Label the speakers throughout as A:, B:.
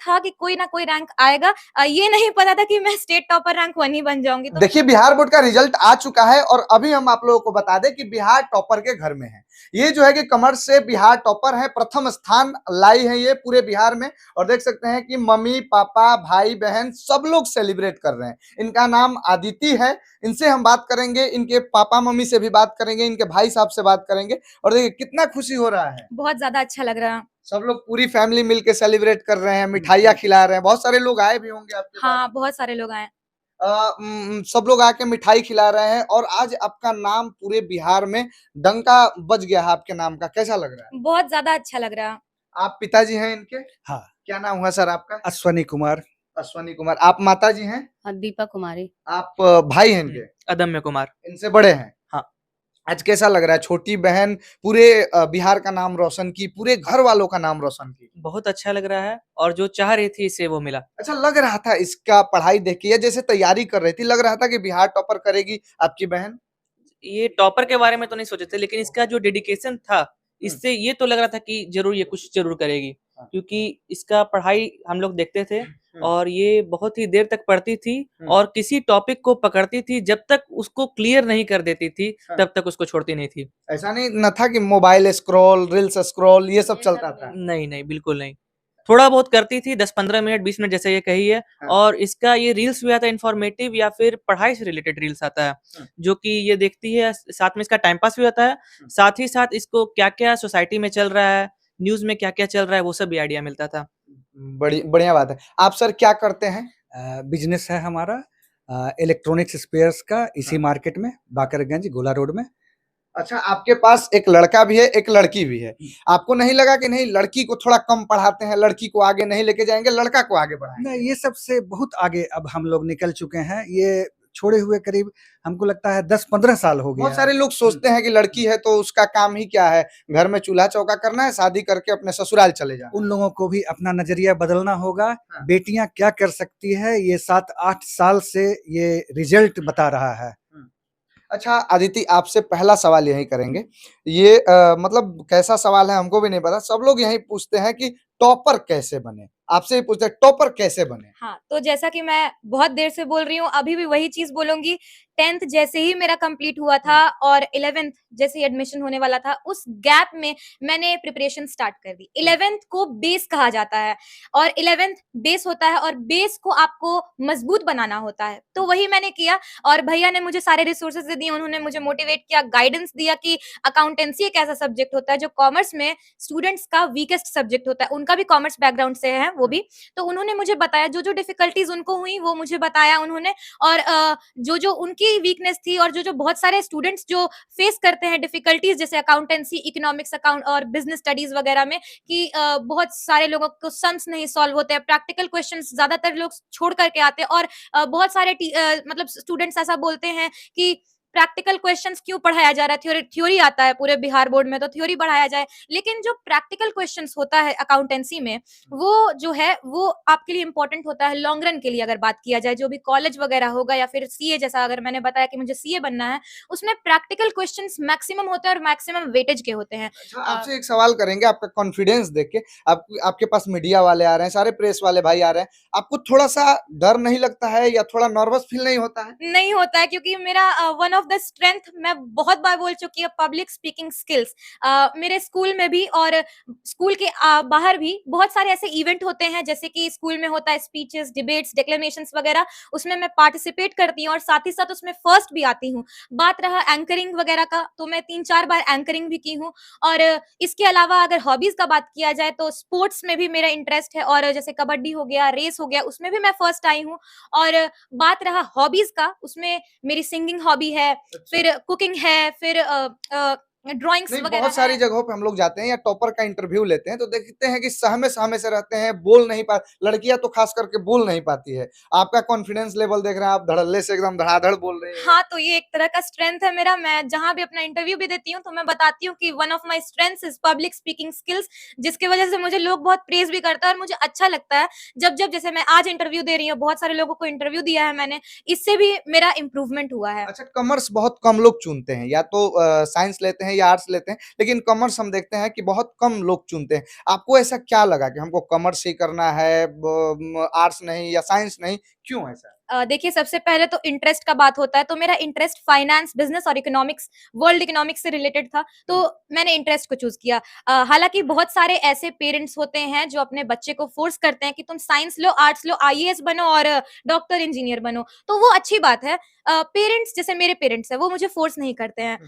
A: था कि कोई ना कोई रैंक आएगा। ये नहीं पता था कि मैं स्टेट टॉपर रैंक 1 ही बन जाऊंगी। तो
B: देखिए बिहार बोर्ड का रिजल्ट आ चुका है और अभी हम आप लोगों को बता दें कि बिहार टॉपर के घर में है। ये जो है कि कॉमर्स से बिहार टॉपर है, प्रथम स्थान लाई है ये पूरे बिहार में। और देख सकते हैं कि मम्मी पापा भाई बहन सब लोग सेलिब्रेट कर रहे हैं। इनका नाम आदिति है। इनसे हम बात करेंगे, इनके पापा मम्मी से भी बात करेंगे, इनके भाई साहब से बात करेंगे। और देखिए कितना खुशी हो रहा है,
A: बहुत ज्यादा अच्छा लग रहा है।
B: सब लोग पूरी फैमिली मिलके सेलिब्रेट कर रहे हैं, मिठाइयाँ खिला रहे हैं। बहुत सारे लोग आए भी होंगे आपके पास।
A: हाँ, बहुत सारे लोग आए।
B: सब लोग आके मिठाई खिला रहे हैं और आज आपका नाम पूरे बिहार में डंका बज गया है आपके नाम का। कैसा लग रहा है?
A: बहुत ज्यादा अच्छा लग रहा है।
B: आप पिताजी हैं इनके?
C: हाँ।
B: क्या नाम हुआ सर आपका?
C: अश्वनी कुमार।
B: अश्वनी कुमार। आप माता जी हैं?
D: दीपा कुमारी।
B: आप भाई हैं इनके?
E: अदम्य कुमार।
B: इनसे बड़े हैं?
E: हाँ।
B: आज कैसा लग रहा है, छोटी बहन पूरे बिहार का नाम रोशन की, पूरे घर वालों का नाम रोशन की?
E: बहुत अच्छा लग रहा है और जो चाह रही थी इसे वो मिला।
B: अच्छा लग रहा था इसका पढ़ाई देख के, या जैसे तैयारी कर रही थी लग रहा था कि बिहार टॉपर करेगी आपकी बहन?
E: ये टॉपर के बारे में तो नहीं सोचे थे, लेकिन इसका जो डेडिकेशन था इससे ये तो लग रहा था कि जरूर ये कुछ जरूर करेगी, क्योंकि इसका पढ़ाई हम लोग देखते थे और ये बहुत ही देर तक पढ़ती थी और किसी टॉपिक को पकड़ती थी, जब तक उसको क्लियर नहीं कर देती थी तब तक उसको छोड़ती नहीं थी।
B: ऐसा नहीं न था कि मोबाइल स्क्रॉल, रील्स स्क्रॉल ये सब चलता था?
E: नहीं नहीं, बिल्कुल नहीं। थोड़ा बहुत करती थी, 10-15 मिनट 20 मिनट जैसे ये कही है। और इसका ये रील्स भी आता है इन्फॉर्मेटिव या फिर पढ़ाई से रिलेटेड रील्स आता है, जो कि ये देखती है। साथ में इसका टाइम पास भी होता है, साथ ही साथ इसको क्या क्या सोसाइटी में चल रहा है, न्यूज में क्या क्या चल रहा है, वो सब भी आइडिया मिलता था।
B: बड़ी बढ़िया बात है। आप सर क्या करते हैं?
C: बिजनेस है हमारा इलेक्ट्रॉनिक्स स्पेयर्स का, इसी मार्केट में बाकरगंज गोला रोड में।
B: अच्छा आपके पास एक लड़का भी है एक लड़की भी है, आपको नहीं लगा कि नहीं लड़की को थोड़ा कम पढ़ाते हैं, लड़की को आगे नहीं लेके जाएंगे, लड़का को आगे बढ़ाएंगे?
C: नहीं, ये सबसे बहुत आगे अब हम लोग निकल चुके हैं। ये छोड़े हुए करीब हमको लगता है 10-15 साल हो गया।
B: बहुत सारे लोग सोचते हैं कि लड़की है तो उसका काम ही क्या है, घर में चूल्हा चौका करना है, शादी करके अपने ससुराल चले जाना।
C: उन लोगों को भी अपना नजरिया बदलना होगा। बेटियां क्या कर सकती है, ये 7-8 साल से ये रिजल्ट बता रहा है।
B: अच्छा आदिति आपसे पहला सवाल यही करेंगे, ये मतलब कैसा सवाल है हमको भी नहीं पता, सब लोग यही पूछते हैं कि टॉपर कैसे बने, आपसे ही पूछते हैं टॉपर कैसे बने?
A: हाँ, तो जैसा कि मैं बहुत देर से बोल रही हूँ, अभी भी वही चीज बोलूंगी। 10th जैसे ही मेरा कंप्लीट हुआ था और 11th जैसे ही एडमिशन होने वाला था, उस गैप में मैंने प्रिपरेशन स्टार्ट कर दी। 11th को बेस कहा जाता है और 11th बेस होता है और बेस को आपको मजबूत बनाना होता है, तो वही मैंने किया। और भैया ने मुझे सारे रिसोर्सेज दे दिए, उन्होंने मुझे मोटिवेट किया, गाइडेंस दिया कि अकाउंटेंसी एक ऐसा सब्जेक्ट होता है जो कॉमर्स में स्टूडेंट्स का वीकेस्ट सब्जेक्ट होता है। उनका भी कॉमर्स बैकग्राउंड से है वो भी, तो उन्होंने मुझे बताया जो जो डिफिकल्टीज उनको हुई वो मुझे बताया उन्होंने। और जो जो उनकी वीकनेस थी और जो जो बहुत सारे स्टूडेंट्स जो फेस करते हैं डिफिकल्टीज, जैसे अकाउंटेंसी, इकोनॉमिक्स, अकाउंट और बिजनेस स्टडीज वगैरह में, कि बहुत सारे लोगों को सम्स नहीं सॉल्व होते हैं, प्रैक्टिकल क्वेश्चंस ज्यादातर लोग छोड़ करके आते हैं। और बहुत सारे मतलब स्टूडेंट्स ऐसा बोलते हैं कि प्रैक्टिकल क्वेश्चंस क्यों पढ़ाया जा रहा है, थ्योरी थ्योरी आता है पूरे बिहार बोर्ड में, तो थ्योरी पढ़ाया जाए। लेकिन जो प्रैक्टिकल क्वेश्चंस होता है अकाउंटेंसी में, वो जो है वो आपके लिए इंपॉर्टेंट होता है लॉन्ग रन के लिए। अगर बात किया जाए जो भी कॉलेज वगैरह होगा या फिर सीए, जैसा अगर मैंने बताया कि मुझे सीए बनना है, उसमें प्रैक्टिकल क्वेश्चंस मैक्सिमम होते हैं और मैक्सिमम वेटेज के होते हैं।
B: अच्छा आपसे एक सवाल करेंगे, आपका कॉन्फिडेंस देख के, आपके पास मीडिया वाले आ रहे हैं, सारे प्रेस वाले भाई आ रहे हैं, आपको थोड़ा सा डर नहीं लगता है या थोड़ा नर्वस फील नहीं होता है?
A: नहीं होता है, क्योंकि मेरा वन ऑफ द स्ट्रेंथ, मैं बहुत बार बोल चुकी हूँ, पब्लिक स्पीकिंग स्किल्स। मेरे स्कूल में भी और स्कूल के बाहर भी बहुत सारे ऐसे इवेंट होते हैं, जैसे कि स्कूल में होता है स्पीचेस, डिबेट्स, डिक्लेमेशंस वगैरह, उसमें मैं पार्टिसिपेट करती हूँ और साथ ही साथ उसमें फर्स्ट भी आती हूँ। बात रहा एंकरिंग वगैरह का, तो मैं 3-4 बार एंकरिंग भी की हूँ। और इसके अलावा अगर हॉबीज का बात किया जाए तो स्पोर्ट्स में भी मेरा इंटरेस्ट है, और जैसे कबड्डी हो गया, रेस हो गया, उसमें भी मैं फर्स्ट आई हूँ। और बात रहा हॉबीज का, उसमें मेरी सिंगिंग हॉबी है, फिर कुकिंग है, फिर ड्राइंग्स
B: नहीं,
A: वगैरह
B: बहुत सारी
A: है।
B: जगहों पे हम लोग जाते हैं या टॉपर का इंटरव्यू लेते हैं तो देखते हैं कि सहमे सहमे से रहते हैं, बोल नहीं पा, लड़कियां तो खास करके बोल नहीं पाती है। आपका कॉन्फिडेंस लेवल देख रहे हैं, आप धड़ल्ले से एकदम धड़ाधड़ बोल रहे हैं।
A: हाँ, तो ये एक तरह का स्ट्रेंथ है मेरा। मैं जहां भी अपना इंटरव्यू भी देती हूँ तो मैं बताती हूँ कि one of my strengths is public speaking skills, जिसकी वजह से मुझे लोग बहुत प्रेज भी करते हैं और मुझे अच्छा लगता है जब जब, जैसे मैं आज इंटरव्यू दे रही हूँ, बहुत सारे लोगों को इंटरव्यू दिया है मैंने, इससे भी मेरा इंप्रूवमेंट हुआ है।
B: अच्छा कॉमर्स बहुत कम लोग चुनते हैं, या तो साइंस लेते हैं हैं या आर्ट्स लेते हैं, लेकिन कॉमर्स हम देखते हैं कि बहुत कम लोग चुनते हैं। आपको ऐसा क्या लगा कि हमको कॉमर्स ही करना है, आर्ट्स नहीं या साइंस नहीं, क्यों ऐसा?
A: देखिए, सबसे पहले तो इंटरेस्ट का बात होता है, तो मेरा इंटरेस्ट फाइनेंस, बिजनेस और इकोनॉमिक्स, वर्ल्ड इकोनॉमिक्स से रिलेटेड था, तो मैंने इंटरेस्ट को चूज किया। हालांकि बहुत सारे ऐसे पेरेंट्स होते हैं जो अपने बच्चे को फोर्स करते हैं कि तुम साइंस लो, आर्ट्स लो, आईएएस बनो और डॉक्टर, इंजीनियर बनो, तो वो अच्छी बात है। पेरेंट्स जैसे मेरे पेरेंट्स हैं, वो मुझे फोर्स नहीं करते हैं।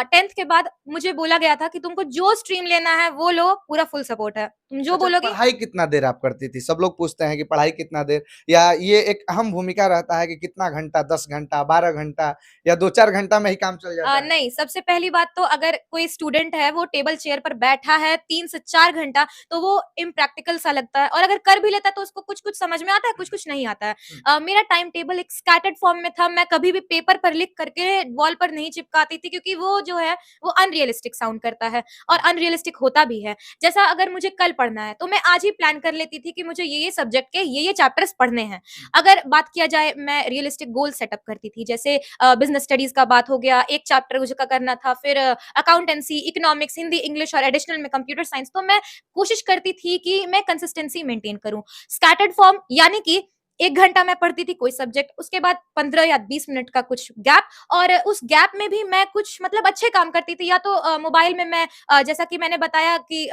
A: 10th के बाद मुझे बोला गया था कि तुमको जो स्ट्रीम लेना है वो लो, पूरा फुल सपोर्ट है, तुम जो
B: अच्छा,
A: बोलोगी।
B: पढ़ाई कितना देर आप करती थी? सब लोग पूछते हैं कि पढ़ाई कितना देर, या ये एक अहम भूमिका रहता है कि कितना घंटा, 10 घंटा, 12 घंटा या 2-4 घंटा में ही काम चल जाता है?
A: नहीं, सबसे पहली बात तो अगर कोई स्टूडेंट है वो टेबल चेयर पर बैठा है 3 से 4 घंटा, तो वो इम्प्रैक्टिकल सा लगता है, और अगर कर भी लेता है तो उसको कुछ-कुछ समझ में आता है, कुछ-कुछ नहीं आता है। मेरा टाइम टेबल एक स्कैटर्ड फॉर्म में था, मैं कभी भी पेपर पर लिख करके वॉल पर नहीं चिपकाती थी, क्योंकि वो जो है वो अनरियलिस्टिक साउंड करता है और अनरियलिस्टिक होता भी है। जैसा अगर मुझे कल पढ़ना है तो मैं आज ही प्लान कर लेती थी कि मुझे ये सब्जेक्ट के ये चैप्टर्स पढ़ने हैं। अगर बात किया जाए, मैं रियलिस्टिक गोल सेटअप करती थी, जैसे बिजनेस स्टडीज का बात हो गया, एक चैप्टर मुझे का करना था, फिर अकाउंटेंसी, इकोनॉमिक्स, हिंदी, इंग्लिश और एडिशनल में कंप्यूटर साइंस, तो मैं कोशिश करती थी कि मैं कंसिस्टेंसी मेंटेन करूं। स्कैटर्ड फॉर्म यानी कि 1 घंटा मैं पढ़ती थी कोई सब्जेक्ट, उसके बाद 15 या 20 मिनट का कुछ गैप, और उस गैप में भी मैं कुछ मतलब अच्छे काम करती थी, या तो मोबाइल में मैं जैसा कि मैंने बताया कि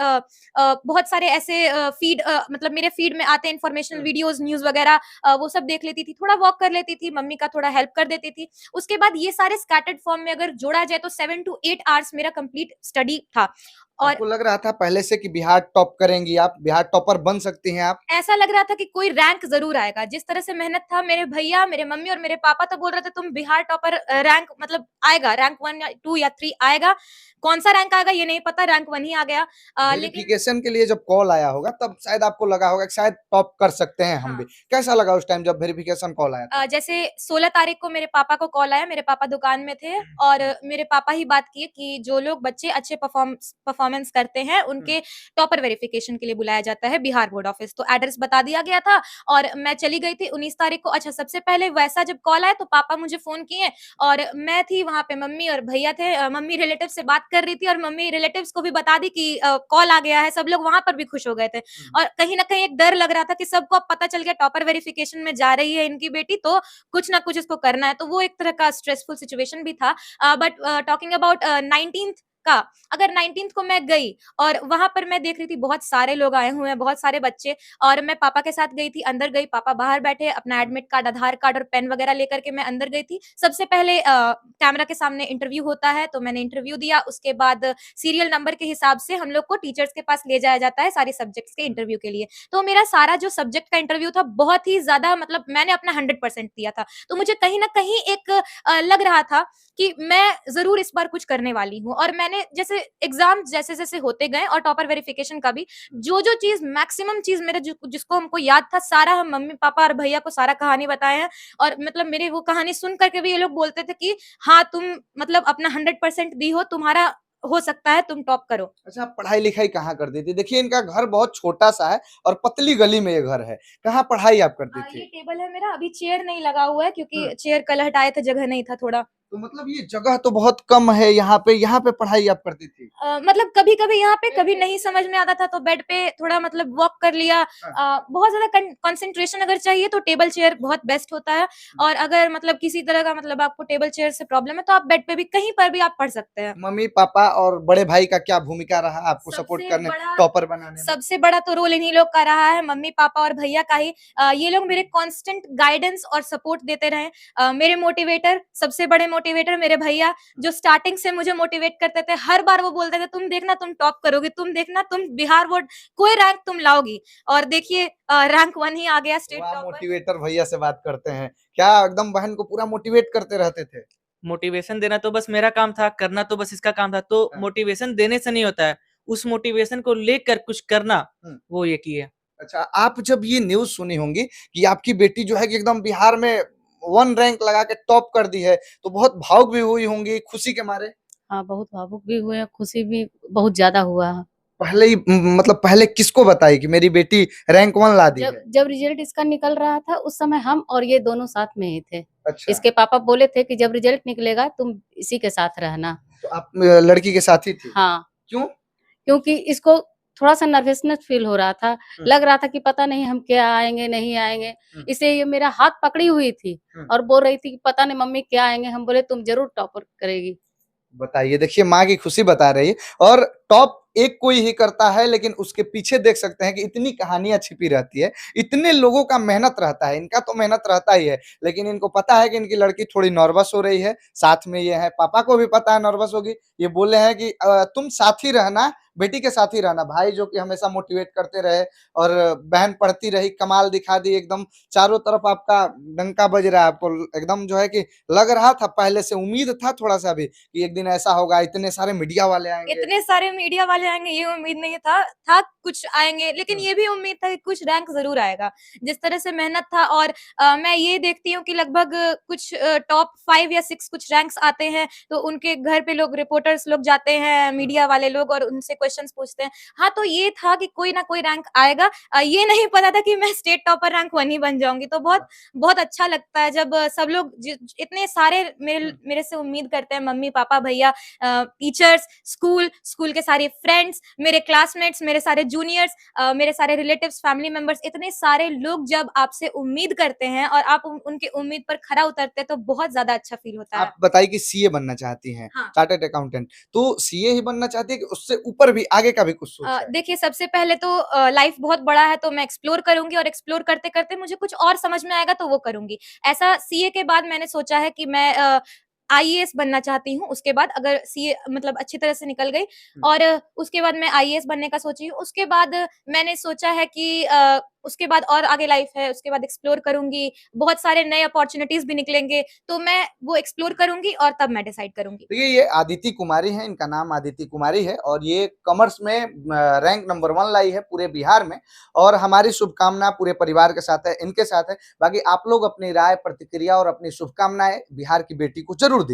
A: बहुत सारे ऐसे फीड मतलब मेरे फीड में आते हैं इन्फॉर्मेशनल वीडियोस, न्यूज़ वगैरह, वो सब देख लेती थी, थोड़ा वॉक कर लेती थी, मम्मी का थोड़ा हेल्प कर देती थी। उसके बाद ये सारे स्कैटर्ड फॉर्म में अगर जोड़ा जाए तो 7 टू 8 आवर्स मेरा कंप्लीट स्टडी था। और
B: आपको लग रहा था पहले से कि बिहार टॉप करेंगी आप, बिहार टॉपर बन सकती हैं आप?
A: ऐसा लग रहा था कि कोई रैंक ज़रूर आएगा। जिस तरह से मेहनत था, मेरे भैया, मेरे मम्मी और मेरे पापा तो बोल रहे थे तुम बिहार टॉपर, रैंक मतलब आएगा, रैंक 1 या 2 या 3 आएगा। कौन-सा रैंक आएगा ये नहीं पता, रैंक 1 ही आ गया। लेकिन
B: वेरिफिकेशन के लिए जब कॉल आया होगा तब शायद आपको लगा होगा कि शायद टॉप कर सकते हैं हम भी।
A: हाँ।
B: कैसा लगा उस टाइम जब वेरिफिकेशन कॉल आया था?
A: जैसे 16 तारीख को मेरे पापा को कॉल आया, मेरे पापा दुकान में थे, और मेरे पापा ही बात किए कि जो लोग बच्चे अच्छे परफॉर्मेंस करते हैं, उनके टॉपर वेरिफिकेशन के लिए बुलाया जाता है बिहार बोर्ड ऑफिस। तो एड्रेस बता दिया गया था और मैं चली गई थी 19 तारीख को। अच्छा, सबसे पहले वैसा जब कॉल आया तो पापा मुझे फ़ोन किए, और मैं थी वहाँ पे, मम्मी और भैया थे। मम्मी रिलेटिव से बात कर रही थी और मम्मी रिलेटिव्स को भी बता दी कि कॉल आ गया है। सब लोग वहाँ पर भी खुश हो गए थे, और कहीं न कहीं एक डर लग रहा था कि सबको अब पता चल गया टॉपर वेरिफिकेशन में जा रही है इनकी बेटी, तो कुछ ना कुछ इसको करना है। तो वो एक तरह का स्ट्रेसफुल सिचुएशन भी था। बट टॉकिंग अबाउट 19th का, अगर 19th को मैं गई और वहाँ पर मैं देख रही थी बहुत सारे लोग आए हुए हैं, बहुत सारे बच्चे, और मैं पापा के साथ गई थी, अंदर गई, पापा बाहर बैठे, अपना एडमिट कार्ड, आधार कार्ड और पेन वगैरह लेकर के मैं अंदर गई थी। सबसे पहले कैमरा के सामने इंटरव्यू होता है, तो मैंने इंटरव्यू दिया। उसके बाद सीरियल नंबर के हिसाब से हम लोग को टीचर्स के पास ले जाया जाता है सारे सब्जेक्ट्स के इंटरव्यू के लिए। तो मेरा सारा जो सब्जेक्ट का इंटरव्यू था बहुत ही ज़्यादा, मतलब मैंने अपना 100% दिया था। तो मुझे कहीं न कहीं एक लग रहा था कि मैं ज़रूर इस बार कुछ करने वाली हूँ, और मैंने जैसे एग्ज़ाम जैसे-जैसे होते गए और टॉपर वेरिफिकेशन का भी, जो-जो चीज़ मैक्सिमम चीज़ मेरे जिसको हमको याद था, सारा हम मम्मी-पापा और भैया को सारा कहानी बताए हैं, और मतलब मेरी वो कहानी सुन कर के भी ये लोग बोलते थे कि हाँ, तुम मतलब अपना 100% दी हो, तुम्हारा हो सकता है तुम टॉप करो।
B: अच्छा, आप पढ़ाई-लिखाई कहाँ करती थी? देखिए इनका घर बहुत छोटा-सा है और पतली गली में ये घर है। कहाँ पढ़ाई आप करती
A: ये
B: थी?
A: टेबल है मेरा, अभी चेयर नहीं लगा हुआ है
B: हुँ।
A: क्योंकि चेयर कल हटाए थे, जगह नहीं था थोड़ा।
B: तो मतलब ये जगह तो बहुत कम है यहाँ पे पढ़ाई आप करती थी?
A: मतलब कभी-कभी यहाँ पे, कभी नहीं समझ में आता था तो बेड पे थोड़ा मतलब वॉक कर लिया। बहुत ज़्यादा कंसंट्रेशन अगर चाहिए तो टेबल चेयर बहुत बेस्ट होता है, और अगर मतलब किसी तरह का मतलब आपको टेबल चेयर से प्रॉब्लम है तो आप बेड पे भी, कहीं पर भी आप पढ़ सकते हैं।
B: मम्मी-पापा और बड़े भाई का क्या भूमिका रहा आपको सपोर्ट
A: सबसे
B: करने,
A: बड़ा
B: टॉपर बनाने में?
A: सबसे बड़ा तो रोल इन्हीं लोग का रहा है, मम्मी-पापा और भैया का ही। ये लोग मेरे कांस्टेंट गाइडेंस और सपोर्ट देते रहे। मेरे मोटिवेटर, सबसे बड़े मोटिवेटर मेरे भैया, जो स्टार्टिंग से मुझे मोटिवेट करते थे। हर बार वो बोलते थे तुम देखना तुम टॉप करोगी, तुम देखना तुम बिहार बोर्ड कोई रैंक तुम लाओगी, और देखिए रैंक 1 ही आ गया, स्टेट
B: वाह!
A: टॉपर।
B: मोटिवेटर भैया से बात करते हैं। क्या एकदम बहन को पूरा मोटिवेट करते रहते थे?
E: मोटिवेशन देना तो बस मेरा काम था, करना तो बस इसका काम था। तो
B: हाँ।
E: मोटिवेशन देने से नहीं होता है, उस मोटिवेशन को लेकर कुछ करना,
B: हुँ।
E: वो ये किए।
B: अच्छा, आप जब ये न्यूज़ सुनी होंगी कि आपकी बेटी जो है कि एकदम बिहार में 1 रैंक लगा के टॉप कर दी है, तो बहुत भावुक भी हुई होंगी खुशी के मारे?
D: हाँ, बहुत भावुक भी हुए हैं, खुशी भी बहुत ज़्यादा हुआ है।
B: पहले ही मतलब पहले किसको बताई कि मेरी बेटी रैंक 1 ला दी
D: जब
B: है?
D: जब रिज़ल्ट इसका निकल रहा था उस समय हम और ये दोनों साथ में ही थे।
B: अच्छा।
D: इसके पापा बोले थे कि जब रिज़ल्ट निकलेगा तुम इसी के साथ रहना।
B: तो आप लड़की के साथ ही थी?
D: हाँ,
B: क्यों?
D: क्योंकि इसको थोड़ा सा नर्वसनेस फील हो रहा था, लग रहा था कि पता नहीं हम क्या आएंगे नहीं आएंगे, इसलिए ये मेरा हाथ पकड़ी हुई थी और बोल रही थी कि पता नहीं मम्मी क्या आएंगे। हम बोले तुम जरूर टॉपर करेगी।
B: बताइए, देखिए माँ की खुशी बता रही है। और टॉप एक कोई ही करता है, लेकिन उसके पीछे देख सकते हैं कि इतनी कहानियां छिपी रहती है, इतने लोगों का मेहनत रहता है। इनका तो मेहनत रहता ही है, लेकिन इनको पता है कि इनकी लड़की थोड़ी नर्वस हो रही है। साथ में ये है, पापा को भी पता है नर्वस होगी। ये बोले हैं कि तुम साथ ही रहना, बेटी के साथ ही रहना। भाई जो कि हमेशा मोटिवेट करते रहे, और बहन पढ़ती रही, कमाल दिखा दी एकदम। चारों तरफ आपका डंका बज रहा है, आपको एकदम जो है कि लग रहा था, पहले से उम्मीद था थोड़ा सा भी कि एक दिन ऐसा होगा, इतने सारे मीडिया वाले आएंगे।
A: इतने सारे मीडिया वाले आएंगे ये उम्मीद नहीं था कुछ आएंगे, लेकिन ये भी उम्मीद था कि कुछ रैंक जरूर आएगा। जिस तरह से मेहनत था, और मैं ये देखती हूँ कि लगभग कुछ टॉप 5 या 6 कुछ रैंक्स आते हैं, तो उनके घर पे लोग, रिपोर्टर्स लोग जाते हैं, मीडिया वाले लोग, और उनसे क्वेश्चंस पूछते हैं। हाँ, तो ये था कि कोई ना कोई रैंक आएगा। ये नहीं पता था कि मैं स्टेट टॉपर रैंक 1 ही बन जाऊंगी। तो बहुत बहुत अच्छा लगता है जब सब लोग इतने सारे मेरे से उम्मीद करते हैं, मम्मी पापा भैया, टीचर्स, स्कूल के सारे फ्रेंड्स, मेरे क्लासमेट्स, मेरे सारे जूनियर्स, मेरे सारे रिलेटिव्स, फैमिली मेंबर्स, इतने सारे लोग जब आपसे उम्मीद करते हैं और आप उनकी उम्मीद पर खरा उतरते हैं, तो बहुत ज्यादा अच्छा फील होता है।
B: आप बताइए कि सीए बनना चाहती हैं,
A: हाँ।
B: चार्टर्ड अकाउंटेंट, तो सीए ही बनना चाहती है कि उससे ऊपर भी आगे का भी कुछ सोच है?
A: देखिए, सबसे पहले तो लाइफ बहुत बड़ा है, तो मैं एक्सप्लोर करूंगी, और एक्सप्लोर करते करते मुझे कुछ और समझ में आएगा तो वो करूंगी। ऐसा सीए के बाद मैंने सोचा है कि मैं आईएएस बनना चाहती हूँ। उसके बाद अगर सीए मतलब अच्छी तरह से निकल गई, और उसके बाद मैं आईएएस बनने का सोची हूँ। उसके बाद मैंने सोचा है कि उसके बाद और आगे लाइफ है, उसके बाद एक्सप्लोर करूंगी, बहुत सारे नए अपॉर्चुनिटीज भी निकलेंगे, तो मैं वो एक्सप्लोर करूंगी और तब मैं डिसाइड करूंगी।
B: देखिए, ये आदिति कुमारी है, इनका नाम आदिति कुमारी है, और ये कॉमर्स में रैंक नंबर 1 लाई है पूरे बिहार में। और हमारी शुभकामना पूरे परिवार के साथ है, इनके साथ है। बाकी आप लोग अपनी राय, प्रतिक्रिया और अपनी शुभकामनाएं बिहार की बेटी को जरूर दीजिए।